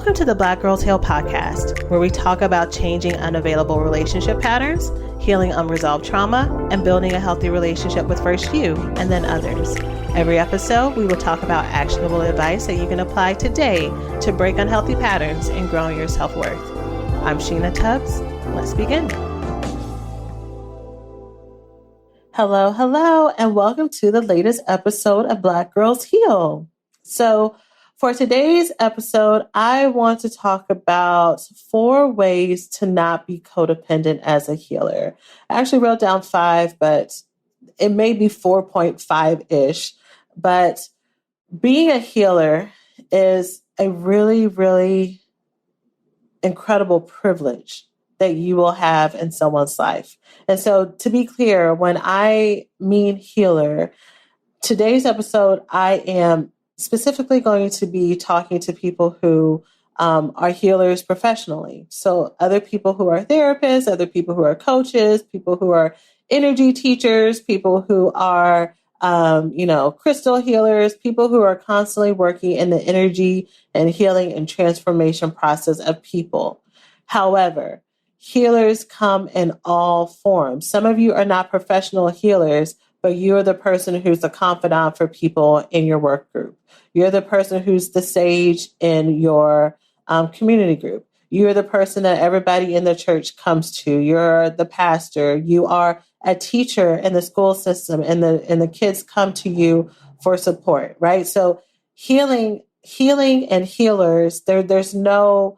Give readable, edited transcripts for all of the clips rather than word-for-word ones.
Welcome to the Black Girls Heal podcast, where we talk about changing unavailable relationship patterns, healing unresolved trauma, and building a healthy relationship with first you and then others. Every episode, we will talk about actionable advice that you can apply today to break unhealthy patterns and grow your self-worth. I'm Sheena Tubbs. Let's begin. Hello, and welcome to the latest episode of Black Girls Heal. So for today's episode, I want to talk about 4 ways to not be codependent as a healer. I actually wrote down 5, but it may be 4.5-ish. But being a healer is a really, really incredible privilege that you will have in someone's life. And so to be clear, when I mean healer, today's episode, I am specifically going to be talking to people who are healers professionally. So other people who are therapists, other people who are coaches, people who are energy teachers, people who are, crystal healers, people who are constantly working in the energy and healing and transformation process of people. However, healers come in all forms. Some of you are not professional healers, but you're the person who's a confidant for people in your work group. You're the person who's the sage in your community group. You're the person that everybody in the church comes to. You're the pastor. You are a teacher in the school system, and the kids come to you for support, right? So healing and healers, there's no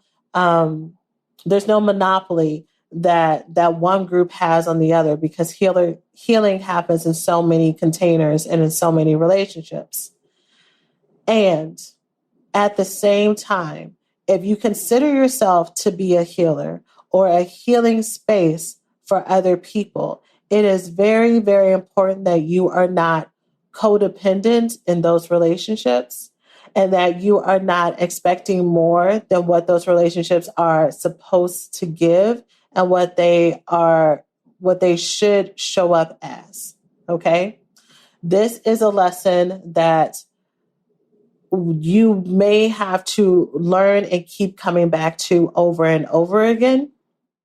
monopoly that one group has on the other, because healing happens in so many containers and in so many relationships. And at the same time, if you consider yourself to be a healer or a healing space for other people, it is very, very important that you are not codependent in those relationships, and that you are not expecting more than what those relationships are supposed to give and what they should show up as. Okay? This is a lesson that you may have to learn and keep coming back to over and over again.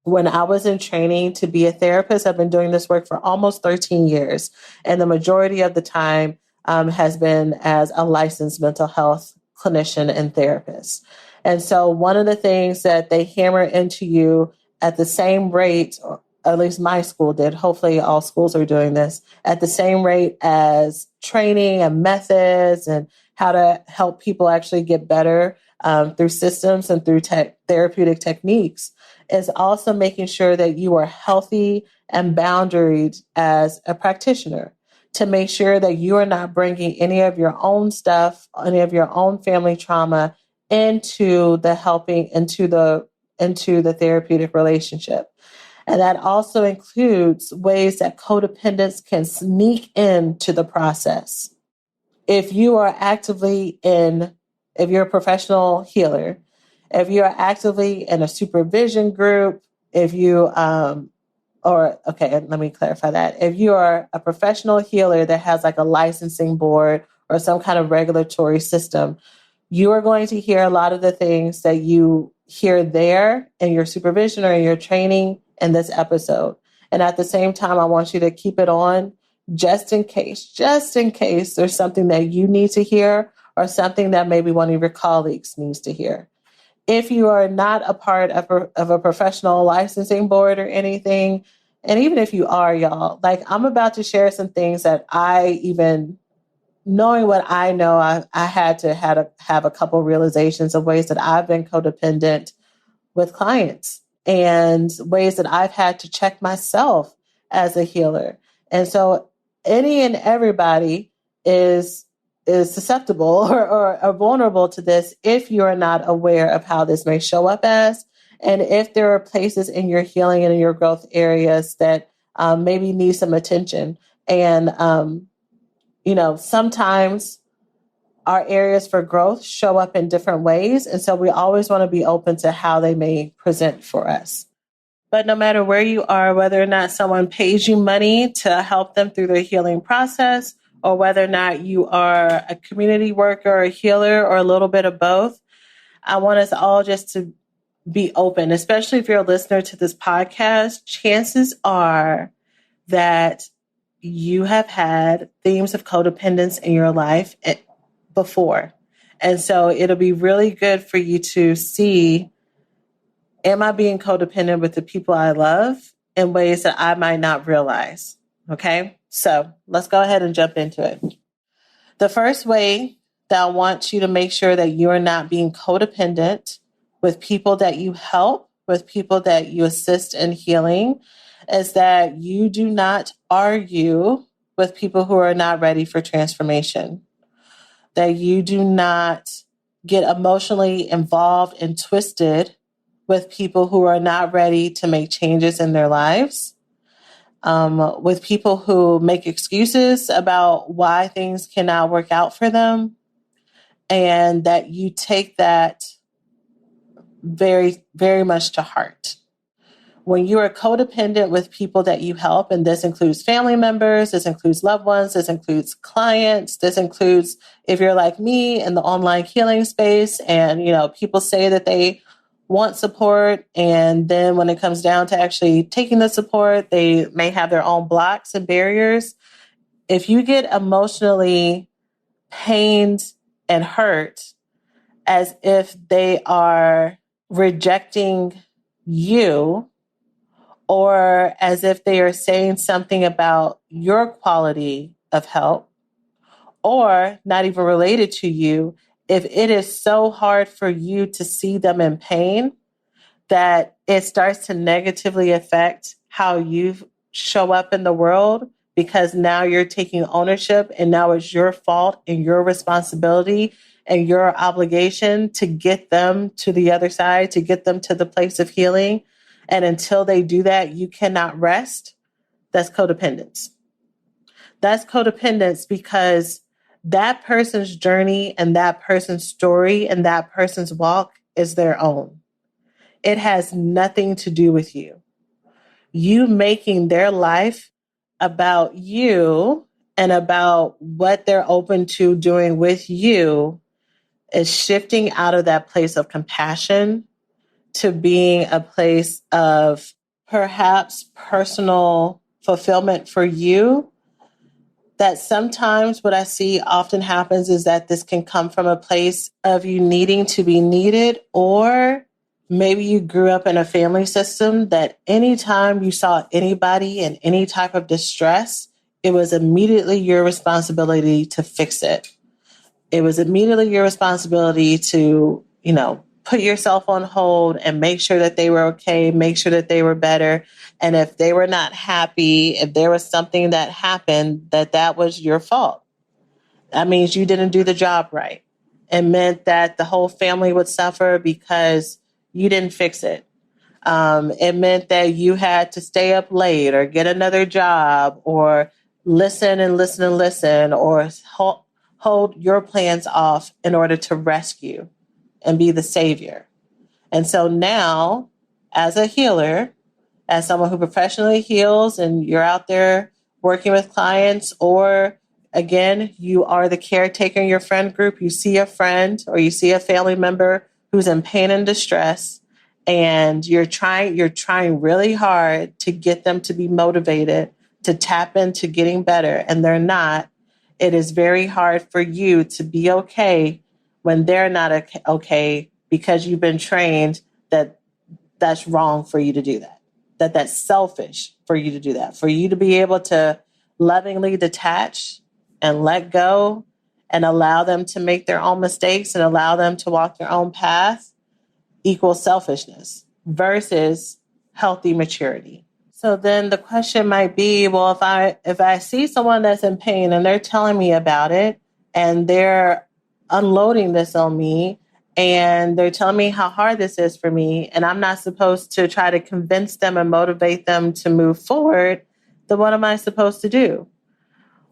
When I was in training to be a therapist, I've been doing this work for almost 13 years. And the majority of the time has been as a licensed mental health clinician and therapist. And so one of the things that they hammer into you at the same rate, or at least my school did, hopefully all schools are doing this, at the same rate as training and methods and how to help people actually get better through systems and through therapeutic techniques, is also making sure that you are healthy and boundaried as a practitioner, to make sure that you are not bringing any of your own stuff, any of your own family trauma into the therapeutic relationship. And that also includes ways that codependence can sneak into the process. If you're a professional healer, if you're actively in a supervision group, let me clarify that. If you are a professional healer that has like a licensing board or some kind of regulatory system, you are going to hear a lot of the things that you hear there in your supervision or in your training in this episode. And at the same time, I want you to keep it on just in case there's something that you need to hear or something that maybe one of your colleagues needs to hear. If you are not a part of a professional licensing board or anything, and even if you are, y'all, like I'm about to share some things that knowing what I know, I had to have a couple realizations of ways that I've been codependent with clients and ways that I've had to check myself as a healer. And so any and everybody is susceptible or vulnerable to this if you are not aware of how this may show up as, and if there are places in your healing and in your growth areas that maybe need some attention. And, sometimes our areas for growth show up in different ways. And so we always want to be open to how they may present for us. But no matter where you are, whether or not someone pays you money to help them through their healing process, or whether or not you are a community worker, a healer, or a little bit of both, I want us all just to be open, especially if you're a listener to this podcast. Chances are that you have had themes of codependence in your life before. And so it'll be really good for you to see, am I being codependent with the people I love in ways that I might not realize? Okay, so let's go ahead and jump into it. The first way that I want you to make sure that you're not being codependent with people that you help, with people that you assist in healing, is that you do not argue with people who are not ready for transformation, that you do not get emotionally involved and twisted with people who are not ready to make changes in their lives, with people who make excuses about why things cannot work out for them, and that you take that very, very much to heart. When you are codependent with people that you help, and this includes family members, this includes loved ones, this includes clients, this includes if you're like me in the online healing space, and people say that they want support, and then when it comes down to actually taking the support, they may have their own blocks and barriers. If you get emotionally pained and hurt as if they are rejecting you, or as if they are saying something about your quality of help, or not even related to you, if it is so hard for you to see them in pain that it starts to negatively affect how you show up in the world, because now you're taking ownership and now it's your fault and your responsibility and your obligation to get them to the other side, to get them to the place of healing. And until they do that, you cannot rest. That's codependence. That's codependence, because that person's journey and that person's story and that person's walk is their own. It has nothing to do with you. You making their life about you and about what they're open to doing with you is shifting out of that place of compassion to being a place of perhaps personal fulfillment for you. That sometimes what I see often happens is that this can come from a place of you needing to be needed, or maybe you grew up in a family system that anytime you saw anybody in any type of distress, it was immediately your responsibility to fix it. It was immediately your responsibility to, put yourself on hold and make sure that they were okay, make sure that they were better. And if they were not happy, if there was something that happened, that was your fault. That means you didn't do the job right. It meant that the whole family would suffer because you didn't fix it. It meant that you had to stay up late or get another job or listen and listen and listen, or hold your plans off in order to rescue and be the savior. And so now, as a healer, as someone who professionally heals, and you're out there working with clients, or again, you are the caretaker in your friend group, you see a friend or you see a family member who's in pain and distress, and you're trying really hard to get them to be motivated to tap into getting better, and they're not. It is very hard for you to be okay when they're not okay, because you've been trained that that's wrong for you to do that that's selfish for you to do that, for you to be able to lovingly detach and let go and allow them to make their own mistakes and allow them to walk their own path equals selfishness versus healthy maturity. So then the question might be, well, if I see someone that's in pain and they're telling me about it and they're unloading this on me and they're telling me how hard this is for me, and I'm not supposed to try to convince them and motivate them to move forward, then what am I supposed to do?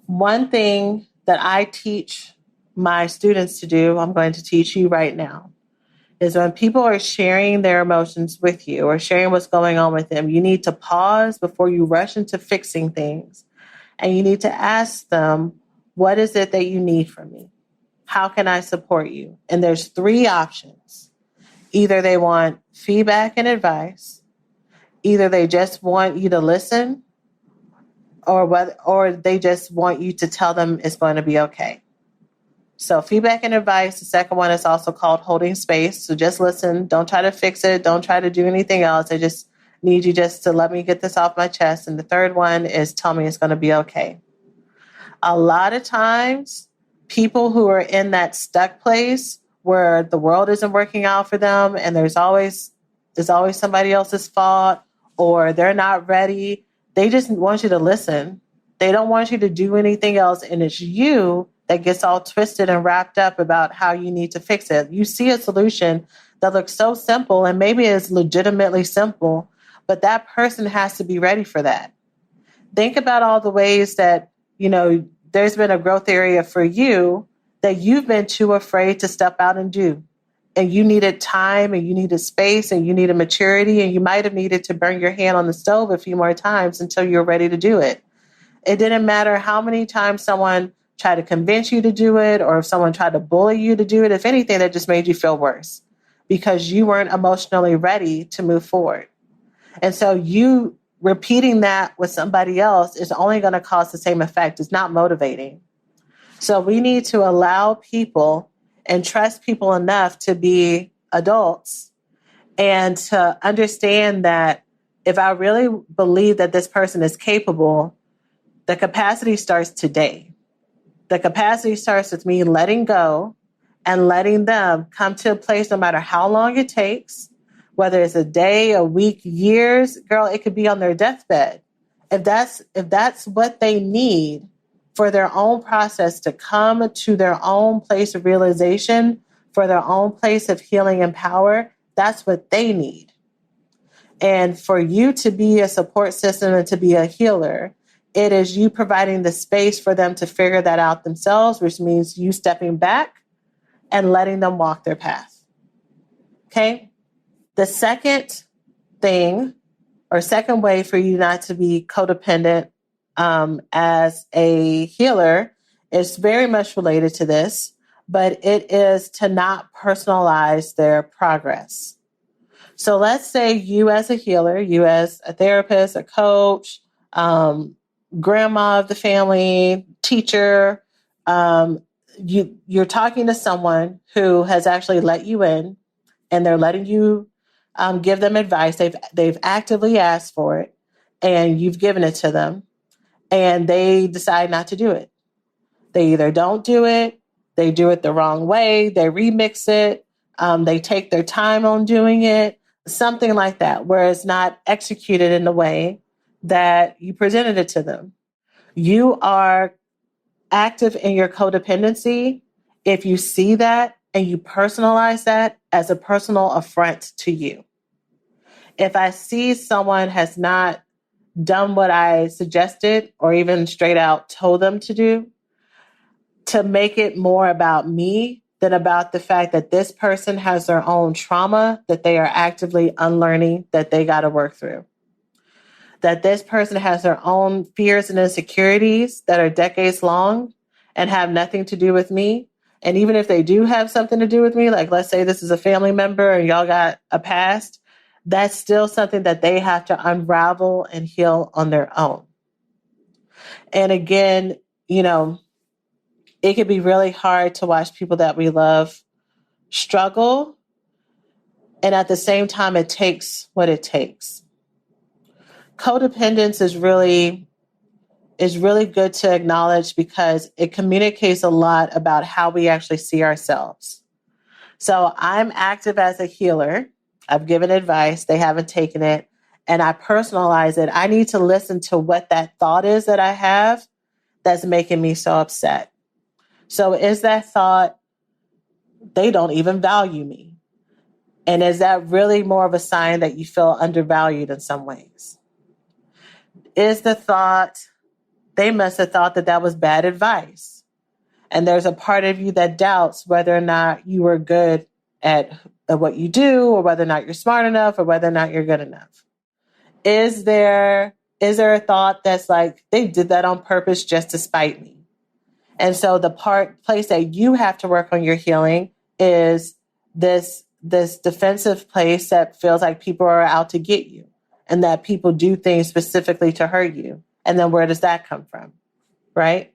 One thing that I teach my students to do, I'm going to teach you right now, is when people are sharing their emotions with you or sharing what's going on with them, you need to pause before you rush into fixing things. And you need to ask them, what is it that you need from me? How can I support you? And there's 3 options. Either they want feedback and advice, either they just want you to listen, or they just want you to tell them it's going to be okay. So feedback and advice. The second one is also called holding space. So just listen. Don't try to fix it. Don't try to do anything else. I just need you just to let me get this off my chest. And the third one is tell me it's going to be okay. A lot of times, people who are in that stuck place where the world isn't working out for them and there's always somebody else's fault or they're not ready, they just want you to listen. They don't want you to do anything else. And it's you that gets all twisted and wrapped up about how you need to fix it. You see a solution that looks so simple and maybe it's legitimately simple, but that person has to be ready for that. Think about all the ways that, there's been a growth area for you that you've been too afraid to step out and do. And you needed time and you needed space and you needed maturity and you might have needed to burn your hand on the stove a few more times until you're ready to do it. It didn't matter how many times someone tried to convince you to do it or if someone tried to bully you to do it. If anything, that just made you feel worse because you weren't emotionally ready to move forward. And so you repeating that with somebody else is only going to cause the same effect. It's not motivating. So we need to allow people and trust people enough to be adults and to understand that if I really believe that this person is capable, the capacity starts today. The capacity starts with me letting go and letting them come to a place no matter how long it takes, whether it's a day, a week, years, girl, it could be on their deathbed. If that's what they need for their own process to come to their own place of realization, for their own place of healing and power, that's what they need. And for you to be a support system and to be a healer, it is you providing the space for them to figure that out themselves, which means you stepping back and letting them walk their path. Okay? The second thing or second way for you not to be codependent as a healer is very much related to this, but it is to not personalize their progress. So let's say you as a healer, you as a therapist, a coach, grandma of the family, teacher, you're talking to someone who has actually let you in and they're letting you give them advice. They've actively asked for it and you've given it to them and they decide not to do it. They either don't do it, they do it the wrong way, they remix it, they take their time on doing it, something like that, where it's not executed in the way that you presented it to them. You are active in your codependency if you see that and you personalize that as a personal affront to you. If I see someone has not done what I suggested or even straight out told them to do, to make it more about me than about the fact that this person has their own trauma that they are actively unlearning that they got to work through. That this person has their own fears and insecurities that are decades long and have nothing to do with me. And even if they do have something to do with me, like let's say this is a family member and y'all got a past, that's still something that they have to unravel and heal on their own. And again, it can be really hard to watch people that we love struggle. And at the same time, it takes what it takes. Codependence is really good to acknowledge because it communicates a lot about how we actually see ourselves. So I'm active as a healer. I've given advice. They haven't taken it. And I personalize it. I need to listen to what that thought is that I have that's making me so upset. So is that thought, they don't even value me? And is that really more of a sign that you feel undervalued in some ways? Is the thought, they must have thought that was bad advice. And there's a part of you that doubts whether or not you are good at what you do or whether or not you're smart enough or whether or not you're good enough. Is there a thought that's like, they did that on purpose just to spite me? And so the place that you have to work on your healing is this this defensive place that feels like people are out to get you and that people do things specifically to hurt you. And then where does that come from? Right?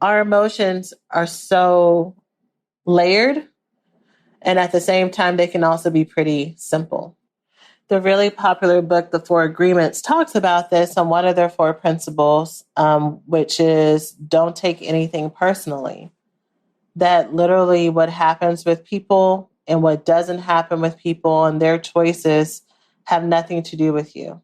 Our emotions are so layered, and at the same time, they can also be pretty simple. The really popular book, The Four Agreements, talks about this on one of their four principles, which is don't take anything personally. That literally what happens with people and what doesn't happen with people and their choices have nothing to do with you.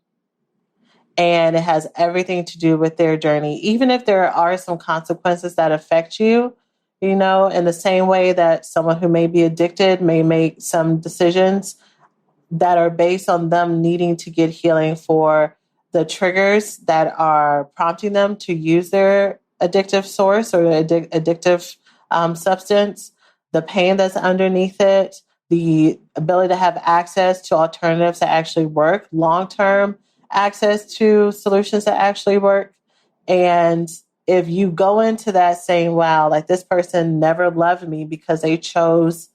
And it has everything to do with their journey. Even if there are some consequences that affect you, in the same way that someone who may be addicted may make some decisions that are based on them needing to get healing for the triggers that are prompting them to use their addictive source or addictive substance, the pain that's underneath it, the ability to have access to alternatives that actually work, long-term access to solutions that actually work. And if you go into that saying, wow, like this person never loved me because they chose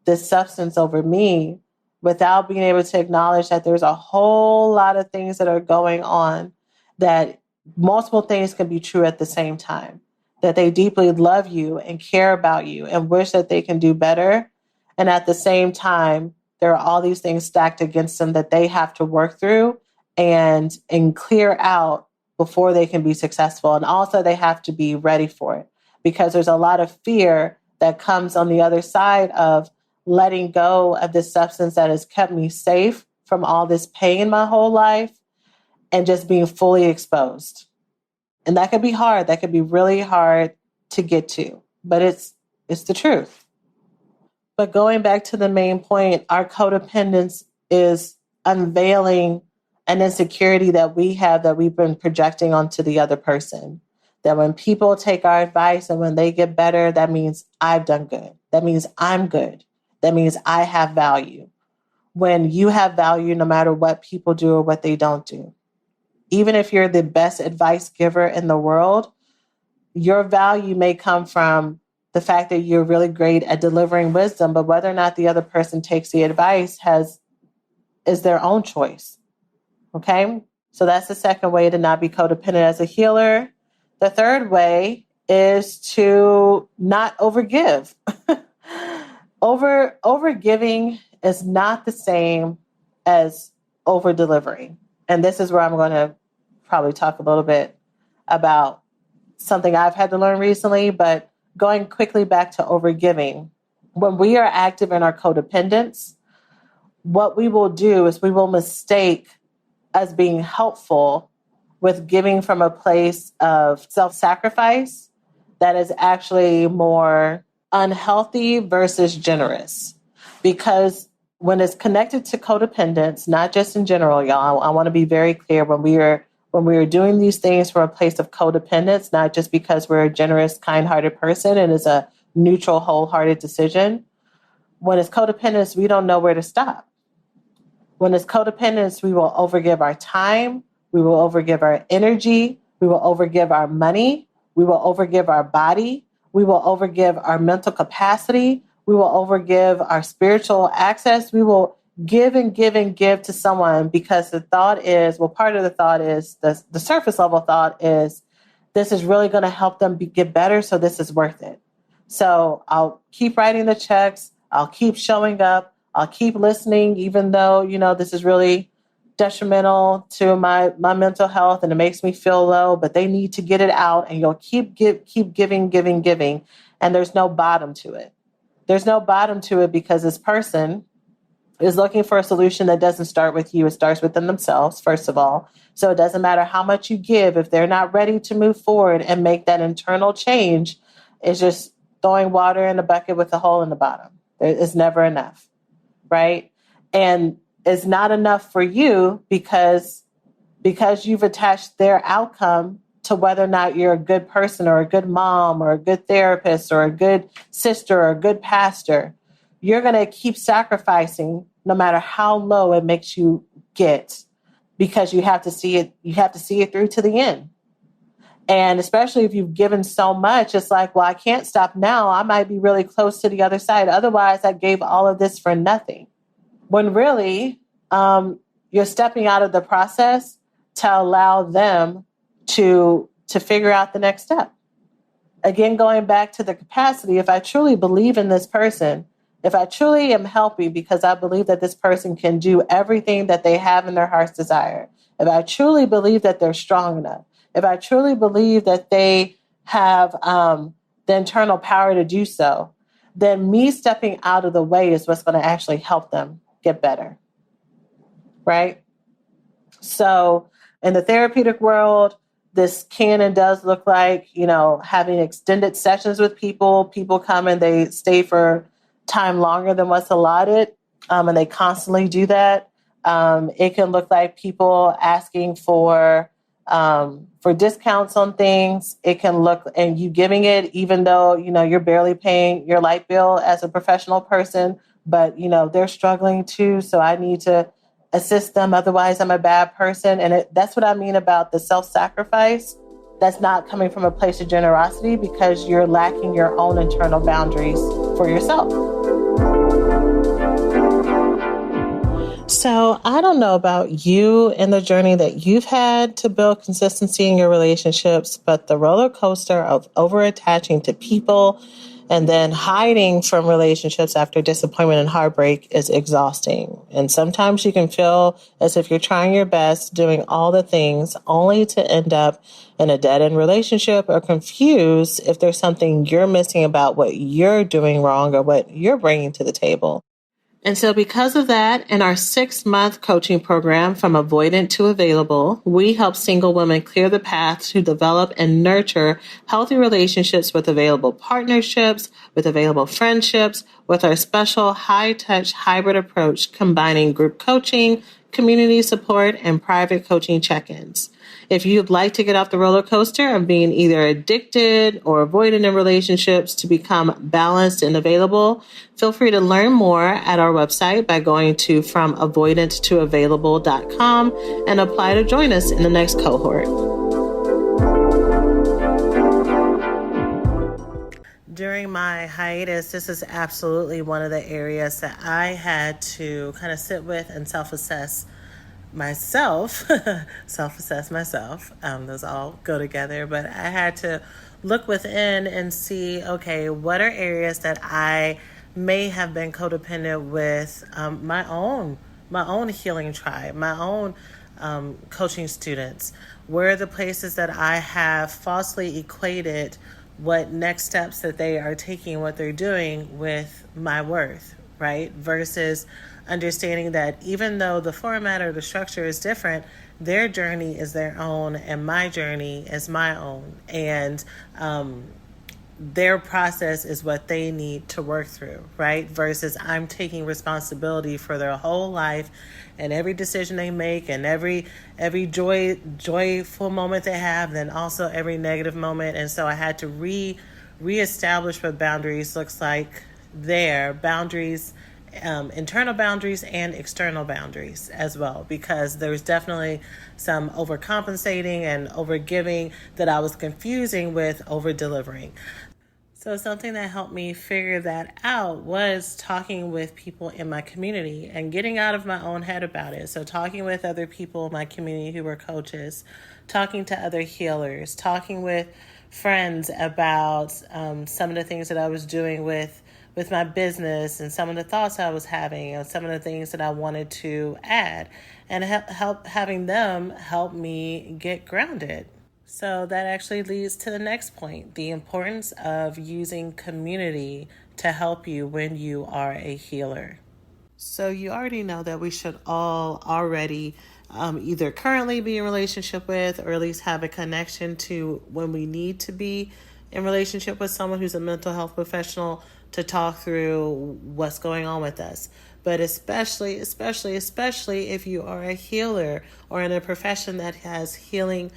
this substance over me, without being able to acknowledge that there's a whole lot of things that are going on, that multiple things can be true at the same time, that they deeply love you and care about you and wish that they can do better. And at the same time, there are all these things stacked against them that they have to work through and clear out before they can be successful. And also they have to be ready for it, because there's a lot of fear that comes on the other side of letting go of this substance that has kept me safe from all this pain my whole life and just being fully exposed. And that could be hard. That could be really hard to get to, but it's the truth. But going back to the main point, our codependence is unveiling an insecurity that we have that we've been projecting onto the other person. That when people take our advice and when they get better, that means I've done good. That means I'm good. That means I have value. When you have value, no matter what people do or what they don't do. Even if you're the best advice giver in the world, your value may come from the fact that you're really great at delivering wisdom, but whether or not the other person takes the advice is their own choice. Okay? So that's the second way to not be codependent as a healer. The third way is to not overgive. Overgiving is not the same as over-delivering. And this is where I'm going to probably talk a little bit about something I've had to learn recently, but going quickly back to overgiving. When we are active in our codependence, what we will do is we will mistake as being helpful with giving from a place of self-sacrifice that is actually more unhealthy versus generous. Because when it's connected to codependence, not just in general, y'all, I want to be very clear, when we are doing these things from a place of codependence, not just because we're a generous, kind-hearted person and it's a neutral, wholehearted decision. When it's codependence, we don't know where to stop. When it's codependence, we will overgive our time, we will overgive our energy, we will overgive our money, we will overgive our body, we will overgive our mental capacity, we will overgive our spiritual access, we will give and give and give to someone because the thought is, well, part of the thought is, the surface level thought is, this is really going to help them get better, so this is worth it. So I'll keep writing the checks, I'll keep showing up, I'll keep listening, even though, this is really detrimental to my mental health and it makes me feel low, but they need to get it out, and you'll keep giving, and there's no bottom to it. There's no bottom to it because this person is looking for a solution that doesn't start with you. It starts within themselves, first of all. So it doesn't matter how much you give. If they're not ready to move forward and make that internal change, it's just throwing water in a bucket with a hole in the bottom. It's never enough, right? And it's not enough for you because you've attached their outcome to whether or not you're a good person or a good mom or a good therapist or a good sister or a good pastor. You're going to keep sacrificing no matter how low it makes you get, because you have to see it through to the end. And especially if you've given so much, it's like, well, I can't stop now. I might be really close to the other side. Otherwise, I gave all of this for nothing. When really, you're stepping out of the process to allow them to figure out the next step. Again, going back to the capacity, if I truly believe in this person, if I truly am helping because I believe that this person can do everything that they have in their heart's desire, if I truly believe that they're strong enough, if I truly believe that they have the internal power to do so, then me stepping out of the way is what's going to actually help them get better, right? So in the therapeutic world, this can and does look like, having extended sessions with people. People come and they stay for time longer than what's allotted, and they constantly do that. It can look like people asking for discounts on things. It can look, and you giving it even though, you're barely paying your light bill as a professional person, but, they're struggling too. So I need to assist them. Otherwise, I'm a bad person. And that's what I mean about the self-sacrifice. That's not coming from a place of generosity because you're lacking your own internal boundaries for yourself. So I don't know about you and the journey that you've had to build consistency in your relationships, but the roller coaster of over-attaching to people and then hiding from relationships after disappointment and heartbreak is exhausting. And sometimes you can feel as if you're trying your best, doing all the things, only to end up in a dead-end relationship or confused if there's something you're missing about what you're doing wrong or what you're bringing to the table. And so because of that, in our 6-month coaching program, From Avoidant to Available, we help single women clear the path to develop and nurture healthy relationships with available partnerships, with available friendships, with our special high-touch hybrid approach combining group coaching, community support, and private coaching check-ins. If you'd like to get off the roller coaster of being either addicted or avoidant in relationships to become balanced and available, feel free to learn more at our website by going to fromavoidanttoavailable.com and apply to join us in the next cohort. During my hiatus, this is absolutely one of the areas that I had to kind of sit with and self-assess myself. Those all go together, but I had to look within and see, okay, what are areas that I may have been codependent with my own healing tribe, my own coaching students. Where are the places that I have falsely equated what next steps that they are taking, what they're doing with my worth, right? Versus understanding that even though the format or the structure is different, their journey is their own and my journey is my own. And their process is what they need to work through, right? Versus I'm taking responsibility for their whole life and every decision they make and every joyful moment they have, then also every negative moment. And so I had to reestablish what boundaries looks like there, boundaries, internal boundaries and external boundaries as well, because there's definitely some overcompensating and overgiving that I was confusing with over-delivering. So something that helped me figure that out was talking with people in my community and getting out of my own head about it. So talking with other people in my community who were coaches, talking to other healers, talking with friends about some of the things that I was doing with my business and some of the thoughts I was having and some of the things that I wanted to add, and having them help me get grounded. So that actually leads to the next point, the importance of using community to help you when you are a healer. So you already know that we should all already either currently be in relationship with, or at least have a connection to when we need to be in relationship with someone who's a mental health professional to talk through what's going on with us. But especially if you are a healer or in a profession that has healing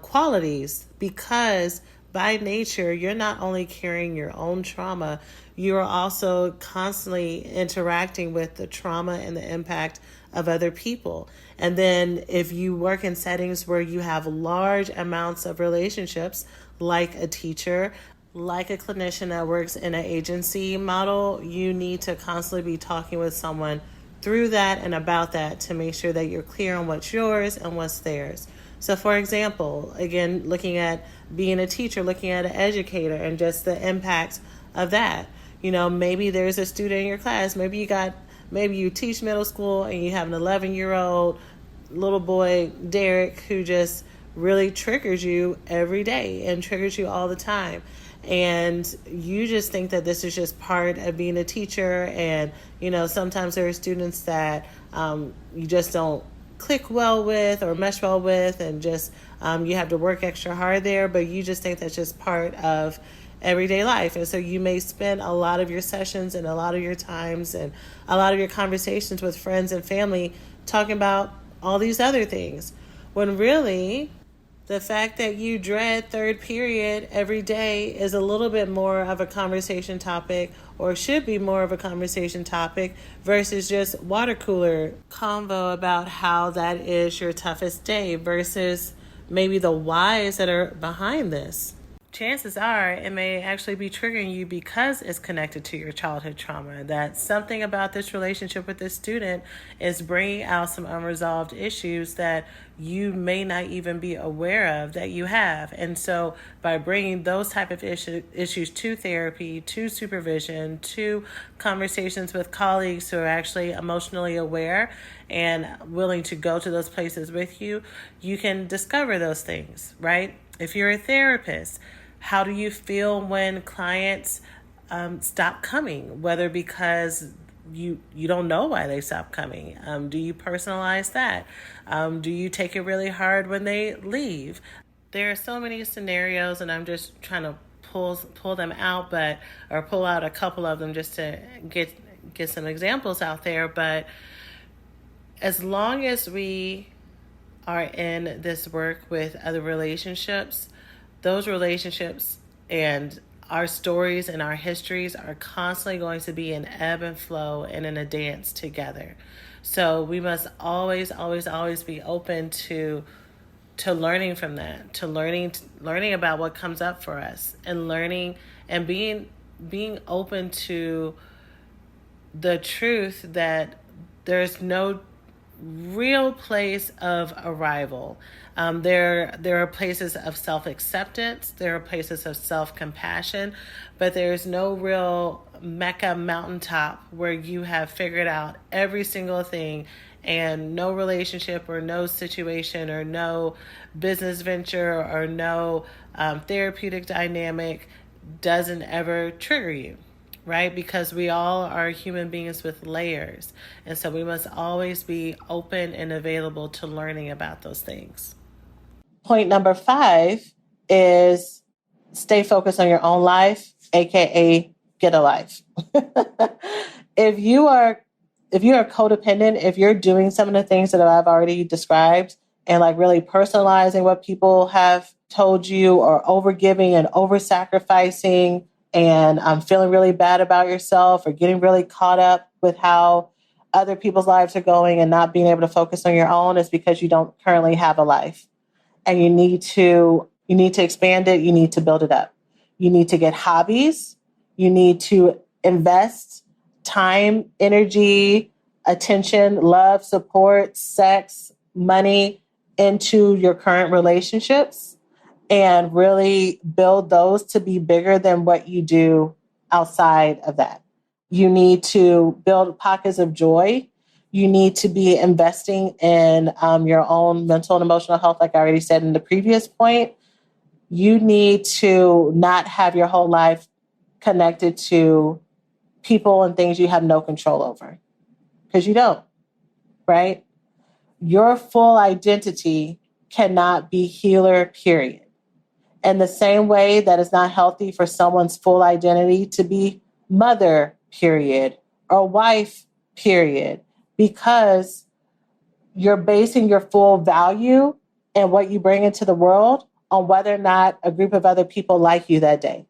qualities, because by nature, you're not only carrying your own trauma, you are also constantly interacting with the trauma and the impact of other people. And then if you work in settings where you have large amounts of relationships, like a teacher, like a clinician that works in an agency model, you need to constantly be talking with someone through that and about that to make sure that you're clear on what's yours and what's theirs. So, for example, again, looking at being a teacher, looking at an educator, and just the impact of that. Maybe there's a student in your class. Maybe you teach middle school and you have an 11-year-old little boy, Derek, who just really triggers you every day and triggers you all the time. And you just think that this is just part of being a teacher. And, sometimes there are students that you just don't click well with or mesh well with, and just you have to work extra hard there, but you just think that's just part of everyday life. And so you may spend a lot of your sessions and a lot of your times and a lot of your conversations with friends and family talking about all these other things, when really the fact that you dread third period every day is a little bit more of a conversation topic, or should be more of a conversation topic, versus just water cooler convo about how that is your toughest day versus maybe the whys that are behind this. Chances are it may actually be triggering you because it's connected to your childhood trauma, that something about this relationship with this student is bringing out some unresolved issues that you may not even be aware of that you have. And so by bringing those type of issues to therapy, to supervision, to conversations with colleagues who are actually emotionally aware and willing to go to those places with you, you can discover those things, right? If you're a therapist, how do you feel when clients stop coming, whether because you don't know why they stop coming? Do you personalize that? Do you take it really hard when they leave? There are so many scenarios, and I'm just trying to pull them out, or pull out a couple of them just to get some examples out there. But as long as we are in this work with other relationships, those relationships and our stories and our histories are constantly going to be in ebb and flow and in a dance together. So we must always, always, always be open to learning from that, to learning about what comes up for us, and learning and being open to the truth that there's no real place of arrival. There are places of self-acceptance, there are places of self-compassion, but there's no real Mecca mountaintop where you have figured out every single thing, and no relationship or no situation or no business venture or no therapeutic dynamic doesn't ever trigger you. Right? Because we all are human beings with layers. And so we must always be open and available to learning about those things. Point number 5 is stay focused on your own life, aka get a life. If you are codependent, if you're doing some of the things that I've already described and like really personalizing what people have told you, or overgiving and over-sacrificing, and feeling really bad about yourself, or getting really caught up with how other people's lives are going and not being able to focus on your own, is because you don't currently have a life. And you need to expand it. You need to build it up. You need to get hobbies. You need to invest time, energy, attention, love, support, sex, money into your current relationships, and really build those to be bigger than what you do outside of that. You need to build pockets of joy. You need to be investing in your own mental and emotional health, like I already said in the previous point. You need to not have your whole life connected to people and things you have no control over, because you don't, right? Your full identity cannot be healer, period. In the same way that it's not healthy for someone's full identity to be mother, period, or wife, period, because you're basing your full value and what you bring into the world on whether or not a group of other people like you that day,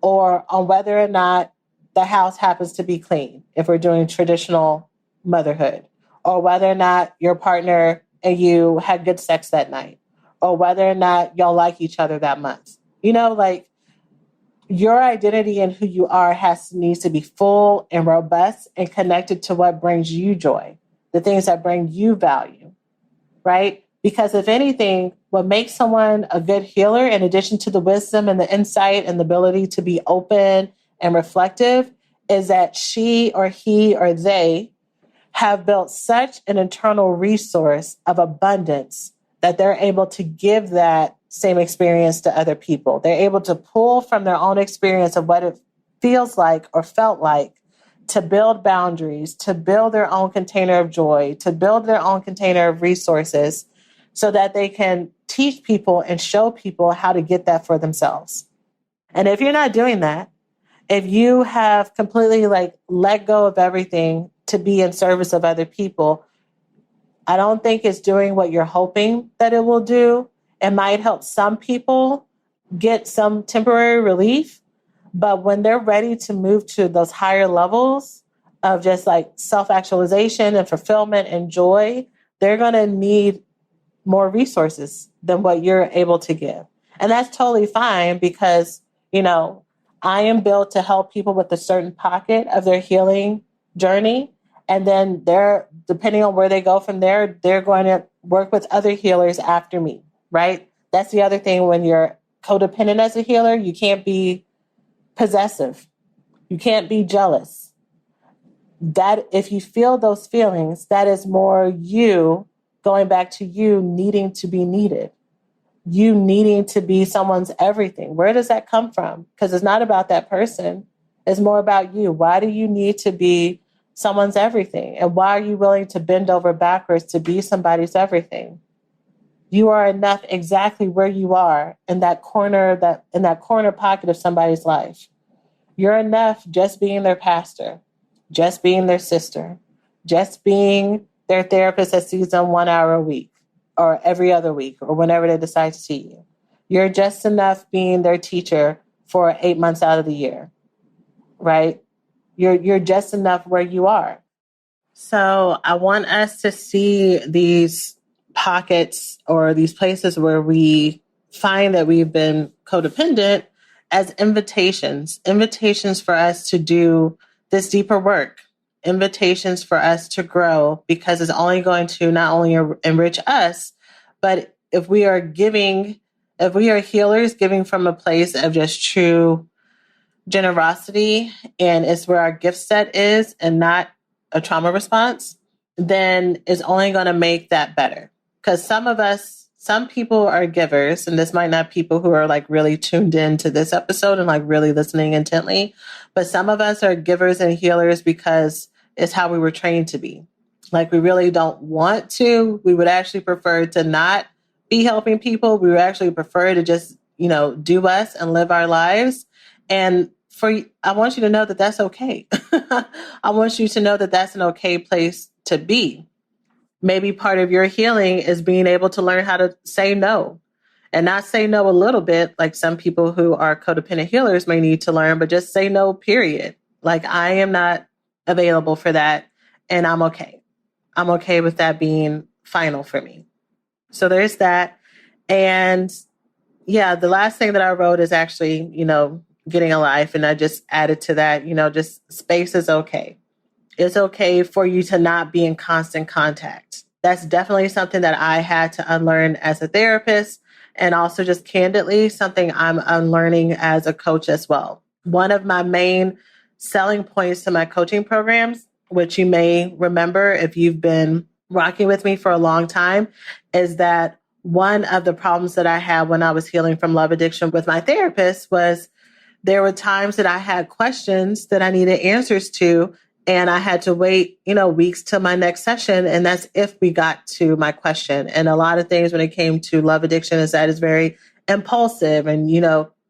or on whether or not the house happens to be clean, if we're doing traditional motherhood, or whether or not your partner and you had good sex that night, or whether or not y'all like each other that month. Like your identity and who you are needs to be full and robust and connected to what brings you joy, the things that bring you value, right? Because if anything, what makes someone a good healer, in addition to the wisdom and the insight and the ability to be open and reflective, is that she or he or they have built such an internal resource of abundance that they're able to give that same experience to other people. They're able to pull from their own experience of what it feels like or felt like to build boundaries, to build their own container of joy, to build their own container of resources so that they can teach people and show people how to get that for themselves. And if you're not doing that, if you have completely let go of everything to be in service of other people, I don't think it's doing what you're hoping that it will do. It might help some people get some temporary relief, but when they're ready to move to those higher levels of just self-actualization and fulfillment and joy, they're going to need more resources than what you're able to give. And that's totally fine because, I am built to help people with a certain pocket of their healing journey. And then depending on where they go from there, they're going to work with other healers after me, right? That's the other thing when you're codependent as a healer, you can't be possessive. You can't be jealous. That if you feel those feelings, that is more you going back to you needing to be needed. You needing to be someone's everything. Where does that come from? Because it's not about that person. It's more about you. Why do you need to be someone's everything? And why are you willing to bend over backwards to be somebody's everything? You are enough exactly where you are in that corner pocket of somebody's life. You're enough just being their pastor, just being their sister, just being their therapist that sees them 1 hour a week or every other week or whenever they decide to see you. You're just enough being their teacher for 8 months out of the year, right? You're just enough where you are. So I want us to see these pockets or these places where we find that we've been codependent as invitations for us to do this deeper work, invitations for us to grow, because it's only going to not only enrich us, but if we are healers giving from a place of just true generosity, and it's where our gift set is and not a trauma response, then it's only going to make that better. Because some people are givers, and this might not be people who are really tuned in to this episode and really listening intently, but some of us are givers and healers because it's how we were trained to be. We really don't want to. We would actually prefer to not be helping people. We would actually prefer to just, do us and live our lives. And I want you to know that that's okay. I want you to know that that's an okay place to be. Maybe part of your healing is being able to learn how to say no, and not say no a little bit, like some people who are codependent healers may need to learn, but just say no, period. I am not available for that, and I'm okay. I'm okay with that being final for me. So there's that. And yeah, the last thing that I wrote is actually, getting a life. And I just added to that, just space is okay. It's okay for you to not be in constant contact. That's definitely something that I had to unlearn as a therapist, and also just candidly something I'm unlearning as a coach as well. One of my main selling points to my coaching programs, which you may remember if you've been rocking with me for a long time, is that one of the problems that I had when I was healing from love addiction with my therapist was there were times that I had questions that I needed answers to, and I had to wait, weeks till my next session. And that's if we got to my question. And a lot of things when it came to love addiction is that it's very impulsive, and,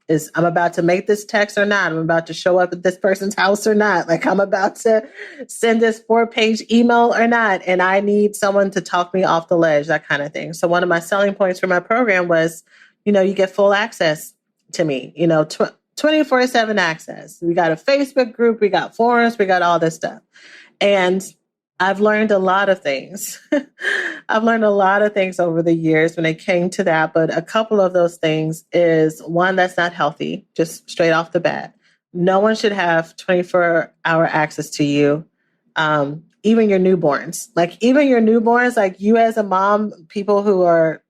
is I'm about to make this text or not? I'm about to show up at this person's house or not? I'm about to send this 4-page email or not? And I need someone to talk me off the ledge, that kind of thing. So one of my selling points for my program was, you get full access to me, 24/7 access. We got a Facebook group, we got forums, we got all this stuff. And I've learned a lot of things. I've learned a lot of things over the years when it came to that. But a couple of those things is one, that's not healthy, just straight off the bat. No one should have 24-hour access to you. Even your newborns, like you as a mom, people who are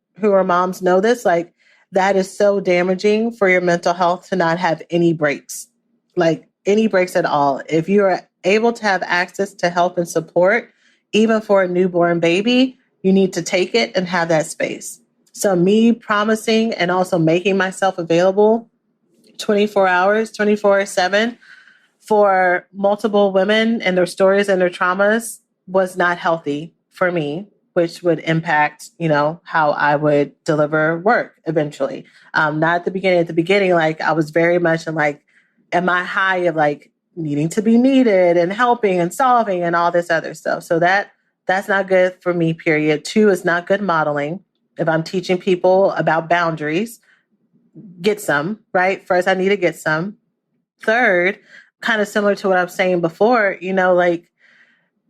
moms know this, like that is so damaging for your mental health to not have any breaks, like any breaks at all. If you are able to have access to help and support, even for a newborn baby, you need to take it and have that space. So me promising and also making myself available 24 hours, 24/7 for multiple women and their stories and their traumas was not healthy for me, which would impact, how I would deliver work eventually. Not at the beginning. At the beginning, like I was very much in my high of like needing to be needed and helping and solving and all this other stuff. So that's not good for me, period. 2 is not good modeling. If I'm teaching people about boundaries, get some, right? First, I need to get some. Third, kind of similar to what I was saying before, like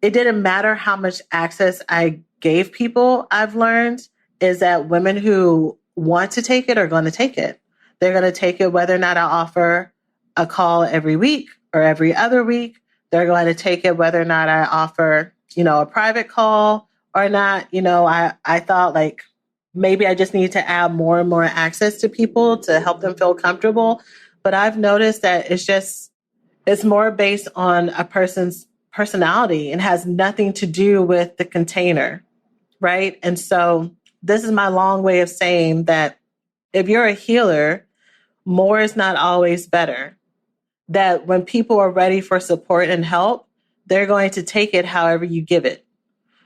it didn't matter how much access I gave people. I've learned is that women who want to take it are going to take it. They're going to take it whether or not I offer a call every week or every other week. They're going to take it whether or not I offer, a private call or not. I thought like maybe I just need to add more and more access to people to help them feel comfortable. But I've noticed that it's more based on a person's personality and has nothing to do with the container, right? And so this is my long way of saying that if you're a healer, more is not always better. That when people are ready for support and help, they're going to take it however you give it.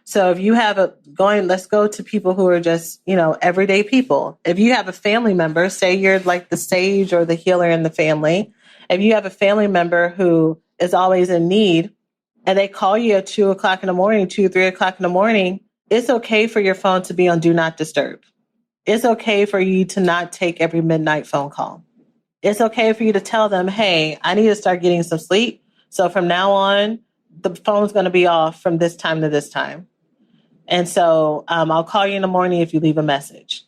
So if you have let's go to people who are just, everyday people. If you have a family member, say you're like the sage or the healer in the family. If you have a family member who is always in need and they call you at 2:00 in the morning, 3:00 in the morning, it's okay for your phone to be on do not disturb. It's okay for you to not take every midnight phone call. It's okay for you to tell them, hey, I need to start getting some sleep. So from now on, the phone's going to be off from this time to this time. And so I'll call you in the morning if you leave a message.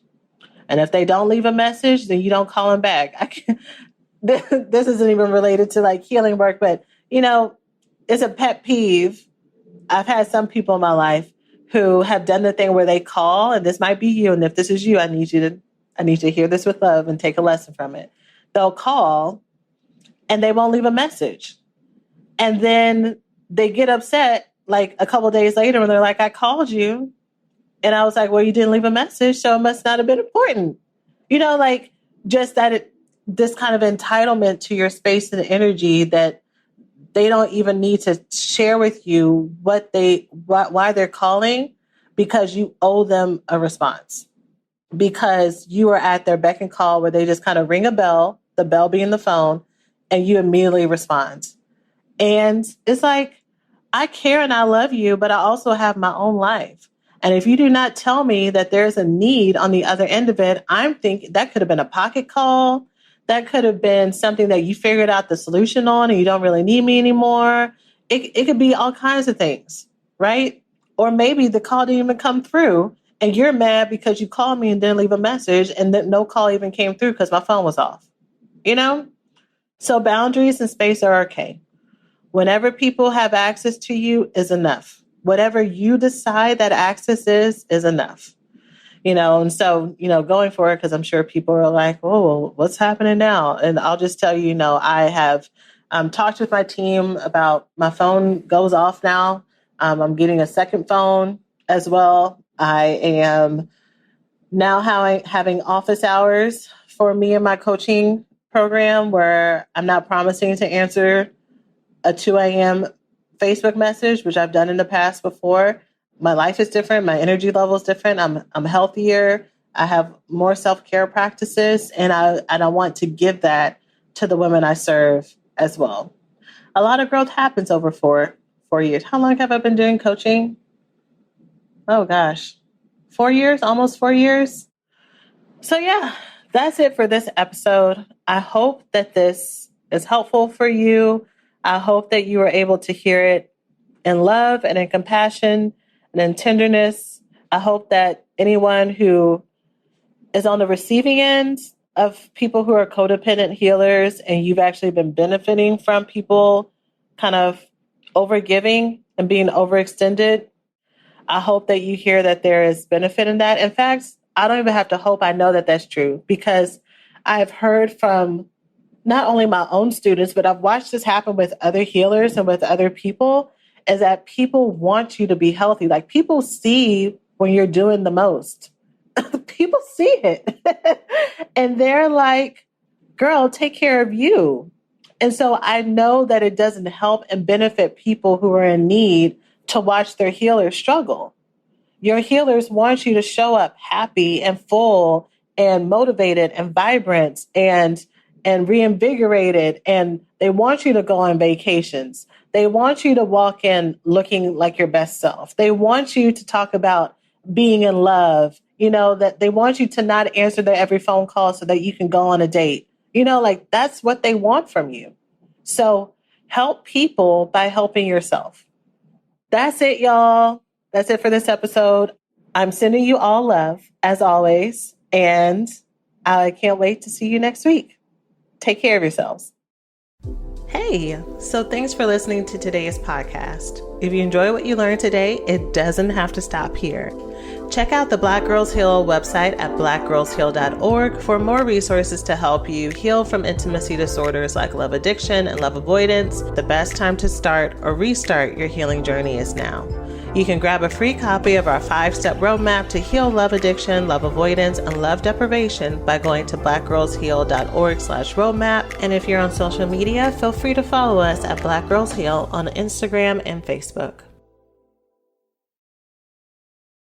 And if they don't leave a message, then you don't call them back. This isn't even related to like healing work, but, it's a pet peeve. I've had some people in my life who have done the thing where they call, and this might be you. And if this is you, I need you to hear this with love and take a lesson from it. They'll call and they won't leave a message. And then they get upset like a couple of days later when they're like, I called you. And I was like, well, you didn't leave a message, so it must not have been important. Like just that this kind of entitlement to your space and energy that they don't even need to share with you why they're calling, because you owe them a response, because you are at their beck and call where they just kind of ring a bell, the bell being the phone, and you immediately respond. And it's like, I care and I love you, but I also have my own life. And if you do not tell me that there's a need on the other end of it, I'm thinking that could have been a pocket call. That could have been something that you figured out the solution on and you don't really need me anymore. It could be all kinds of things, right? Or maybe the call didn't even come through and you're mad because you called me and didn't leave a message and then no call even came through because my phone was off, So boundaries and space are okay. Whenever people have access to you is enough. Whatever you decide that access is enough. And so, going forward, because I'm sure people are like, oh, what's happening now? And I'll just tell you, I have talked with my team about my phone goes off now. I'm getting a second phone as well. I am now having office hours for me and my coaching program where I'm not promising to answer a 2 a.m. Facebook message, which I've done in the past before. My life is different. My energy level is different. I'm healthier. I have more self-care practices, and I want to give that to the women I serve as well. A lot of growth happens over 4 years. How long have I been doing coaching? Oh gosh, 4 years, almost 4 years. So yeah, That's it for this episode. I hope that this is helpful for you. I hope that you were able to hear it in love and in compassion and in tenderness. I hope that anyone who is on the receiving end of people who are codependent healers and you've actually been benefiting from people kind of overgiving and being overextended, I hope that you hear that there is benefit in that. In fact, I don't even have to hope. I know that that's true because I've heard from not only my own students, but I've watched this happen with other healers and with other people, is that people want you to be healthy. Like people see when you're doing the most. People see it. And they're like, girl, take care of you. And so I know that it doesn't help and benefit people who are in need to watch their healers struggle. Your healers want you to show up happy and full and motivated and vibrant and reinvigorated. And they want you to go on vacations. They want you to walk in looking like your best self. They want you to talk about being in love, that they want you to not answer their every phone call so that you can go on a date. Like that's what they want from you. So help people by helping yourself. That's it, y'all. That's it for this episode. I'm sending you all love, as always, and I can't wait to see you next week. Take care of yourselves. Hey, so thanks for listening to today's podcast. If you enjoy what you learned today, it doesn't have to stop here. Check out the Black Girls Heal website at blackgirlsheal.org for more resources to help you heal from intimacy disorders like love addiction and love avoidance. The best time to start or restart your healing journey is now. You can grab a free copy of our 5-step roadmap to heal love addiction, love avoidance, and love deprivation by going to blackgirlsheal.org/roadmap. And if you're on social media, feel free to follow us at Black Girls Heal on Instagram and Facebook.